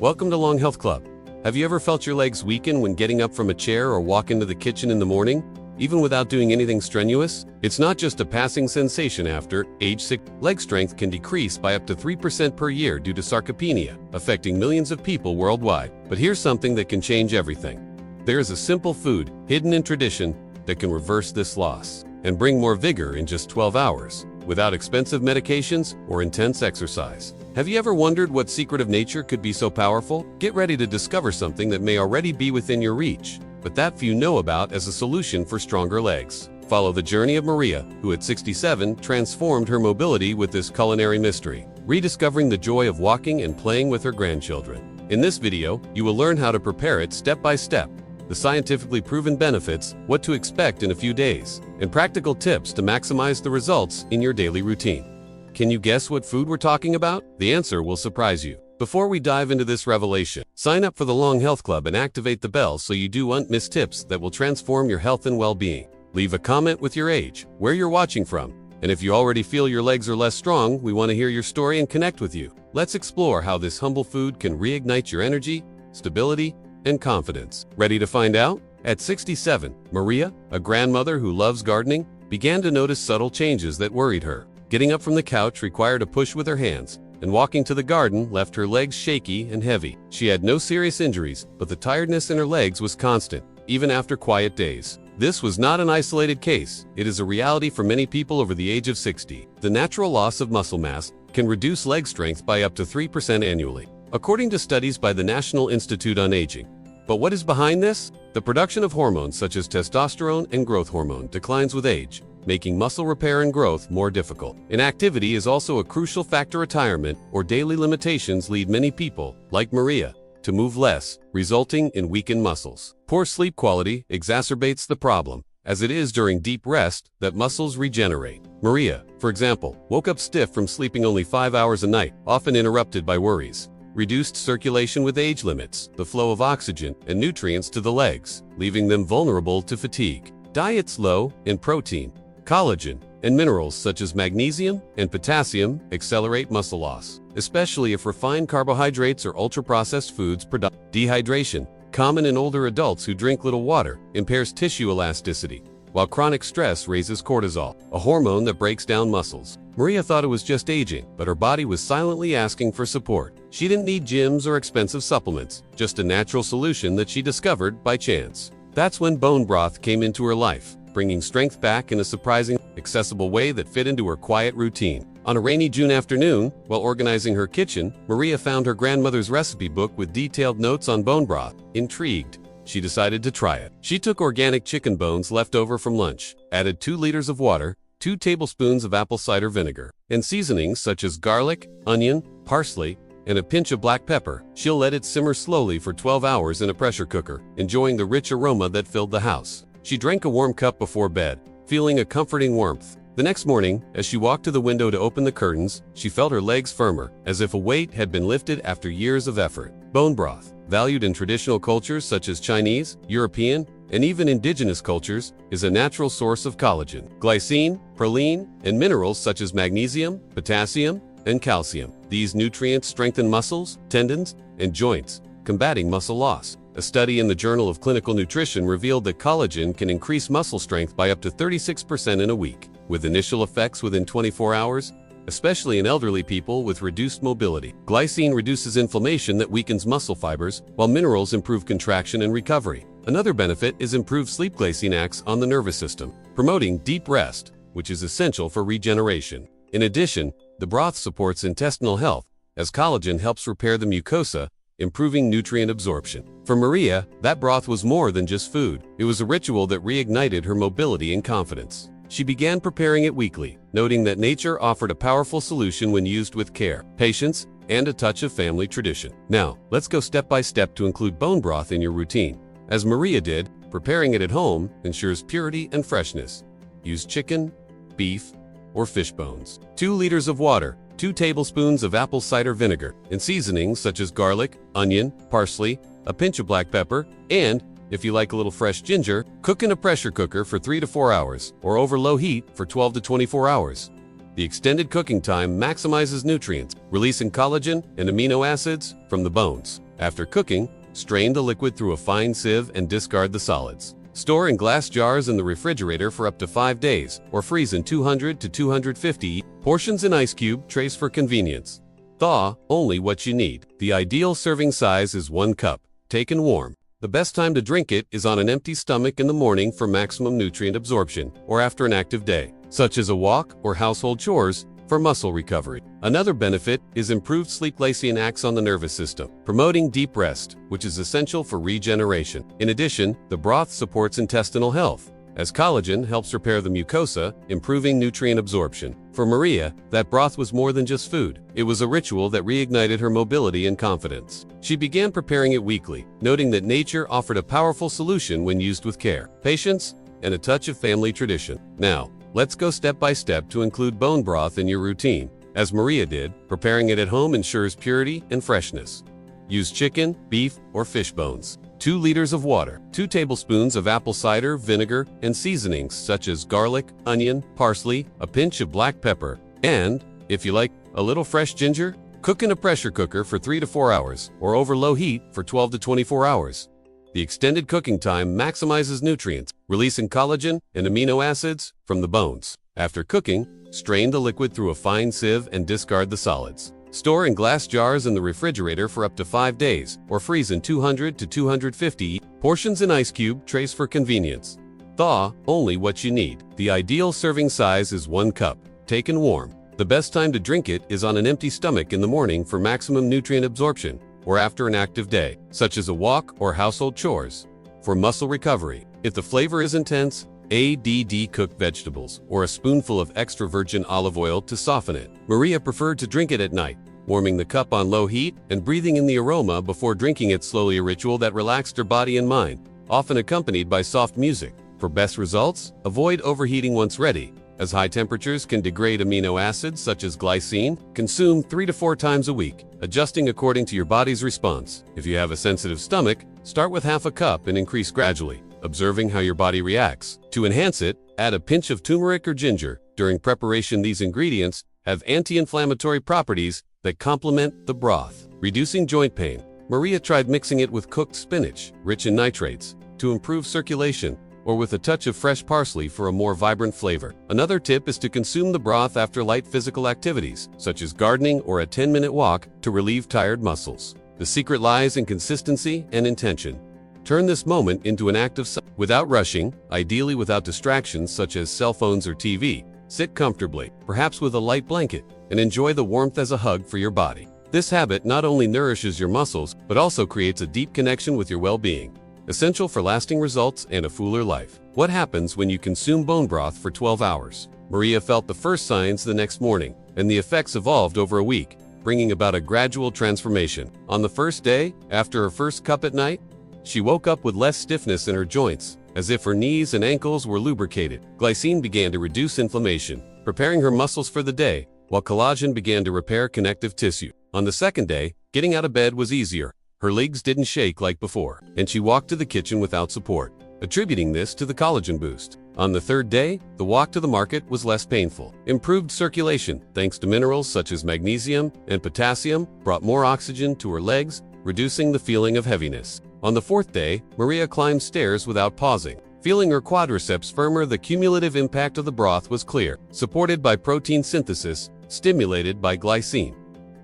Welcome to Long Health Club. Have you ever felt your legs weaken when getting up from a chair or walk into the kitchen in the morning, even without doing anything strenuous? It's not just a passing sensation after age 6. Leg strength can decrease by up to 3% per year due to sarcopenia, affecting millions of people worldwide. But here's something that can change everything. There is a simple food, hidden in tradition, that can reverse this loss and bring more vigor in just 12 hours, without expensive medications or intense exercise. Have you ever wondered what secret of nature could be so powerful? Get ready to discover something that may already be within your reach, but that few know about as a solution for stronger legs. Follow the journey of Maria, who at 67 transformed her mobility with this culinary mystery, rediscovering the joy of walking and playing with her grandchildren. In this video, you will learn how to prepare it step by step, the scientifically proven benefits, what to expect in a few days, and practical tips to maximize the results in your daily routine. Can you guess what food we're talking about? The answer will surprise you. Before we dive into this revelation, sign up for the Long Health Club and activate the bell so you don't miss tips that will transform your health and well-being. Leave a comment with your age, where you're watching from, and if you already feel your legs are less strong, we want to hear your story and connect with you. Let's explore how this humble food can reignite your energy, stability, and confidence. Ready to find out? At 67, Maria, a grandmother who loves gardening, began to notice subtle changes that worried her. Getting up from the couch required a push with her hands, and walking to the garden left her legs shaky and heavy. She had no serious injuries, but the tiredness in her legs was constant, even after quiet days. This was not an isolated case. It is a reality for many people over the age of 60. The natural loss of muscle mass can reduce leg strength by up to 3% annually, according to studies by the National Institute on Aging. But what is behind this? The production of hormones such as testosterone and growth hormone declines with age, making muscle repair and growth more difficult. Inactivity is also a crucial factor. Retirement or daily limitations lead many people, like Maria, to move less, resulting in weakened muscles. Poor sleep quality exacerbates the problem, as it is during deep rest that muscles regenerate. Maria, for example, woke up stiff from sleeping only 5 hours a night, often interrupted by worries. Reduced circulation with age limits the flow of oxygen and nutrients to the legs, leaving them vulnerable to fatigue. Diets low in protein, collagen, and minerals such as magnesium and potassium accelerate muscle loss, especially if refined carbohydrates or ultra-processed foods produce. Dehydration, common in older adults who drink little water, impairs tissue elasticity, while chronic stress raises cortisol, a hormone that breaks down muscles. Maria thought it was just aging, but her body was silently asking for support. She didn't need gyms or expensive supplements, just a natural solution that she discovered by chance. That's when bone broth came into her life, bringing strength back in a surprising, accessible way that fit into her quiet routine. On a rainy June afternoon, while organizing her kitchen, Maria found her grandmother's recipe book with detailed notes on bone broth. Intrigued, she decided to try it. She took organic chicken bones left over from lunch, added 2 liters of water, 2 tablespoons of apple cider vinegar, and seasonings such as garlic, onion, parsley, and a pinch of black pepper. She'll let it simmer slowly for 12 hours in a pressure cooker, enjoying the rich aroma that filled the house. She drank a warm cup before bed, feeling a comforting warmth. The next morning, as she walked to the window to open the curtains, she felt her legs firmer, as if a weight had been lifted after years of effort. Bone broth, valued in traditional cultures such as Chinese, European, and even indigenous cultures, is a natural source of collagen, glycine, proline, and minerals such as magnesium, potassium, and calcium. These nutrients strengthen muscles, tendons, and joints, combating muscle loss. A study in the Journal of Clinical Nutrition revealed that collagen can increase muscle strength by up to 36% in a week, with initial effects within 24 hours, especially in elderly people with reduced mobility. Glycine reduces inflammation that weakens muscle fibers, while minerals improve contraction and recovery. Another benefit is improved sleep. Glycine acts on the nervous system, promoting deep rest, which is essential for regeneration. In addition, the broth supports intestinal health, as collagen helps repair the mucosa, improving nutrient absorption. For Maria, that broth was more than just food. It was a ritual that reignited her mobility and confidence. She began preparing it weekly, noting that nature offered a powerful solution when used with care, patience, and a touch of family tradition. Now, let's go step by step to include bone broth in your routine. As Maria did, preparing it at home ensures purity and freshness. Use chicken, beef, or fish bones. 2 liters of water, 2 tablespoons of apple cider vinegar, and seasonings such as garlic, onion, parsley, a pinch of black pepper, and, if you like a little fresh ginger, cook in a pressure cooker for 3 to 4 hours, or over low heat for 12 to 24 hours. The extended cooking time maximizes nutrients, releasing collagen and amino acids from the bones. After cooking, strain the liquid through a fine sieve and discard the solids. Store in glass jars in the refrigerator for up to 5 days, or freeze in 200 to 250 portions in ice cube trays for convenience. Thaw only what you need. The ideal serving size is 1 cup, taken warm. The best time to drink it is on an empty stomach in the morning for maximum nutrient absorption, or after an active day, such as a walk or household chores, for muscle recovery. Another benefit is improved sleep. Glycine acts on the nervous system, promoting deep rest, which is essential for regeneration. In addition, the broth supports intestinal health, as collagen helps repair the mucosa, improving nutrient absorption. For Maria, that broth was more than just food. It was a ritual that reignited her mobility and confidence. She began preparing it weekly, noting that nature offered a powerful solution when used with care, patience, and a touch of family tradition. Now, let's go step by step to include bone broth in your routine. As Maria did, preparing it at home ensures purity and freshness. Use chicken, beef, or fish bones. 2 liters of water, 2 tablespoons of apple cider vinegar, and seasonings such as garlic, onion, parsley, a pinch of black pepper, and, if you like, a little fresh ginger. Cook in a pressure cooker for 3 to 4 hours, or over low heat for 12 to 24 hours. The extended cooking time maximizes nutrients, releasing collagen and amino acids from the bones. After cooking, strain the liquid through a fine sieve and discard the solids. Store in glass jars in the refrigerator for up to 5 days, or freeze in 200 to 250 portions in ice cube trays for convenience. Thaw only what you need. The ideal serving size is 1 cup, taken warm. The best time to drink it is on an empty stomach in the morning for maximum nutrient absorption, or after an active day, such as a walk or household chores. For muscle recovery, if the flavor is intense, add cooked vegetables or a spoonful of extra virgin olive oil to soften it. Maria preferred to drink it at night, warming the cup on low heat and breathing in the aroma before drinking it slowly, a ritual that relaxed her body and mind, often accompanied by soft music. For best results, avoid overheating once ready, as high temperatures can degrade amino acids such as glycine. Consume 3 to 4 times a week, adjusting according to your body's response. If you have a sensitive stomach, start with half a cup and increase gradually, observing how your body reacts. To enhance it, add a pinch of turmeric or ginger. During preparation, these ingredients have anti-inflammatory properties that complement the broth, reducing joint pain. Maria tried mixing it with cooked spinach, rich in nitrates, to improve circulation, or with a touch of fresh parsley for a more vibrant flavor. Another tip is to consume the broth after light physical activities, such as gardening or a 10-minute walk, to relieve tired muscles. The secret lies in consistency and intention. Turn this moment into an act of without rushing, ideally without distractions such as cell phones or TV. Sit comfortably, perhaps with a light blanket, and enjoy the warmth as a hug for your body. This habit not only nourishes your muscles, but also creates a deep connection with your well-being, essential for lasting results and a fuller life. What happens when you consume bone broth for 12 hours? Maria felt the first signs the next morning, and the effects evolved over a week, bringing about a gradual transformation. On the first day, after her first cup at night, she woke up with less stiffness in her joints, as if her knees and ankles were lubricated. Glycine began to reduce inflammation, preparing her muscles for the day, while collagen began to repair connective tissue. On the second day, getting out of bed was easier. Her legs didn't shake like before, and she walked to the kitchen without support, attributing this to the collagen boost. On the third day, the walk to the market was less painful. Improved circulation, thanks to minerals such as magnesium and potassium, brought more oxygen to her legs, reducing the feeling of heaviness. On the fourth day, Maria climbed stairs without pausing, feeling her quadriceps firmer. The cumulative impact of the broth was clear, supported by protein synthesis, stimulated by glycine.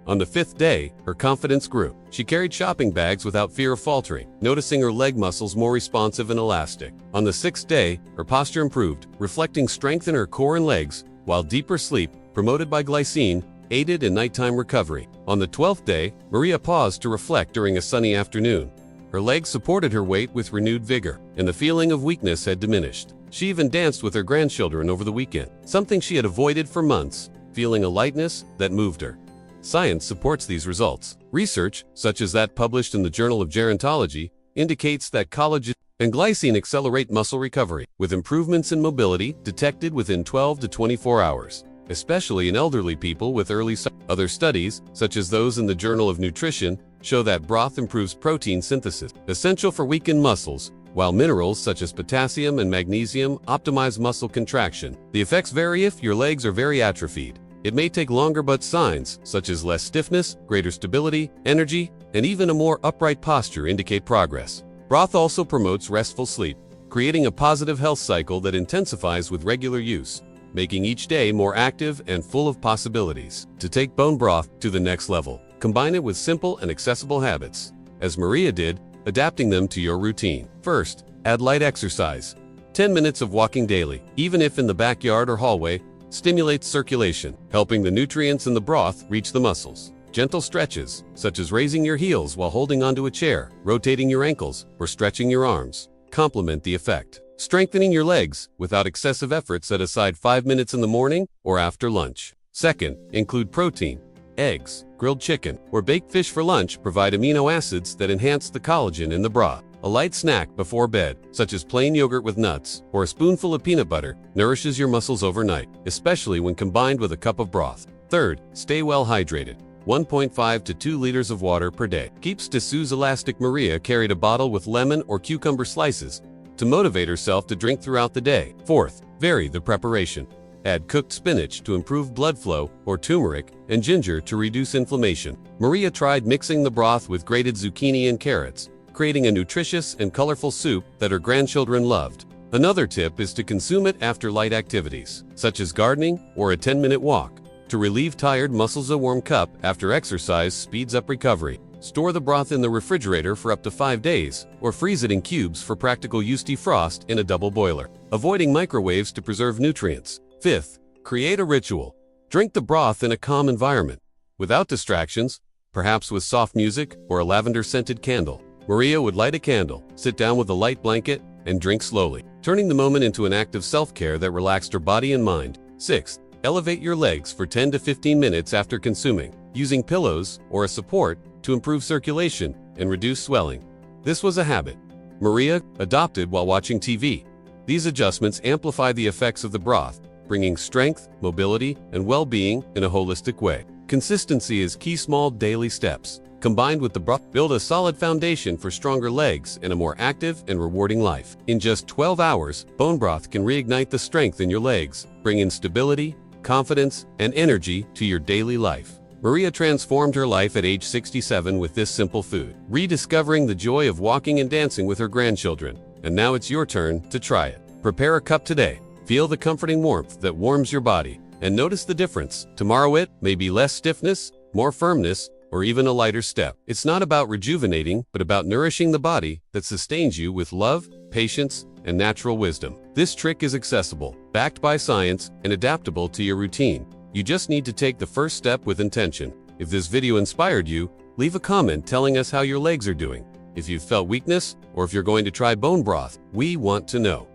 On the fifth day, her confidence grew. She carried shopping bags without fear of faltering, noticing her leg muscles more responsive and elastic. On the sixth day, her posture improved, reflecting strength in her core and legs, while deeper sleep, promoted by glycine, aided in nighttime recovery. On the 12th day, Maria paused to reflect during a sunny afternoon. Her legs supported her weight with renewed vigor, and the feeling of weakness had diminished. She even danced with her grandchildren over the weekend, something she had avoided for months, feeling a lightness that moved her. Science supports these results. Research, such as that published in the Journal of Gerontology, indicates that collagen and glycine accelerate muscle recovery, with improvements in mobility detected within 12 to 24 hours, especially in elderly people with early signs. Other studies, such as those in the Journal of Nutrition, show that broth improves protein synthesis, essential for weakened muscles, while minerals such as potassium and magnesium optimize muscle contraction. The effects vary. If your legs are very atrophied, it may take longer, but signs such as less stiffness, greater stability, energy, and even a more upright posture indicate progress. Broth also promotes restful sleep, creating a positive health cycle that intensifies with regular use, making each day more active and full of possibilities. To take bone broth to the next level, combine it with simple and accessible habits, as Maria did, adapting them to your routine. First, add light exercise. 10 minutes of walking daily, even if in the backyard or hallway, stimulates circulation, helping the nutrients in the broth reach the muscles. Gentle stretches, such as raising your heels while holding onto a chair, rotating your ankles, or stretching your arms, complement the effect. Strengthening your legs without excessive effort, set aside 5 minutes in the morning or after lunch. Second, include protein. Eggs, grilled chicken, or baked fish for lunch provide amino acids that enhance the collagen in the broth. A light snack before bed, such as plain yogurt with nuts or a spoonful of peanut butter, nourishes your muscles overnight, especially when combined with a cup of broth. Third, stay well hydrated. 1.5 to 2 liters of water per day. Keeps Dessous elastic. Maria carried a bottle with lemon or cucumber slices to motivate herself to drink throughout the day. Fourth, vary the preparation. Add cooked spinach to improve blood flow or turmeric and ginger to reduce inflammation. Maria tried mixing the broth with grated zucchini and carrots, creating a nutritious and colorful soup that her grandchildren loved. Another tip is to consume it after light activities, such as gardening or a 10-minute walk. To relieve tired muscles, a warm cup after exercise speeds up recovery. Store the broth in the refrigerator for up to 5 days, or freeze it in cubes for practical use. Defrost in a double boiler, avoiding microwaves to preserve nutrients. Fifth, create a ritual. Drink the broth in a calm environment, without distractions, perhaps with soft music or a lavender-scented candle. Maria would light a candle, sit down with a light blanket, and drink slowly, turning the moment into an act of self-care that relaxed her body and mind. Sixth, elevate your legs for 10 to 15 minutes after consuming, using pillows or a support to improve circulation and reduce swelling. This was a habit Maria adopted while watching TV. These adjustments amplify the effects of the broth, bringing strength, mobility, and well-being in a holistic way. Consistency is key. Small daily steps, combined with the broth, build a solid foundation for stronger legs and a more active and rewarding life. In just 12 hours, bone broth can reignite the strength in your legs, bringing stability, confidence, and energy to your daily life. Maria transformed her life at age 67 with this simple food, rediscovering the joy of walking and dancing with her grandchildren. And now it's your turn to try it. Prepare a cup today. Feel the comforting warmth that warms your body, and notice the difference. Tomorrow it may be less stiffness, more firmness, or even a lighter step. It's not about rejuvenating, but about nourishing the body that sustains you with love, patience, and natural wisdom. This trick is accessible, backed by science, and adaptable to your routine. You just need to take the first step with intention. If this video inspired you, leave a comment telling us how your legs are doing. If you've felt weakness, or if you're going to try bone broth, we want to know.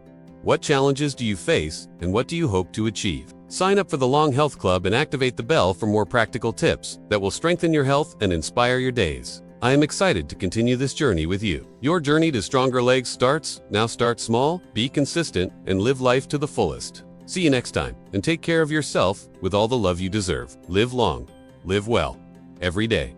What challenges do you face, and what do you hope to achieve? Sign up for the Long Health Club and activate the bell for more practical tips that will strengthen your health and inspire your days. I am excited to continue this journey with you. Your journey to stronger legs starts. Now start small, be consistent, and live life to the fullest. See you next time, and take care of yourself with all the love you deserve. Live long, live well, every day.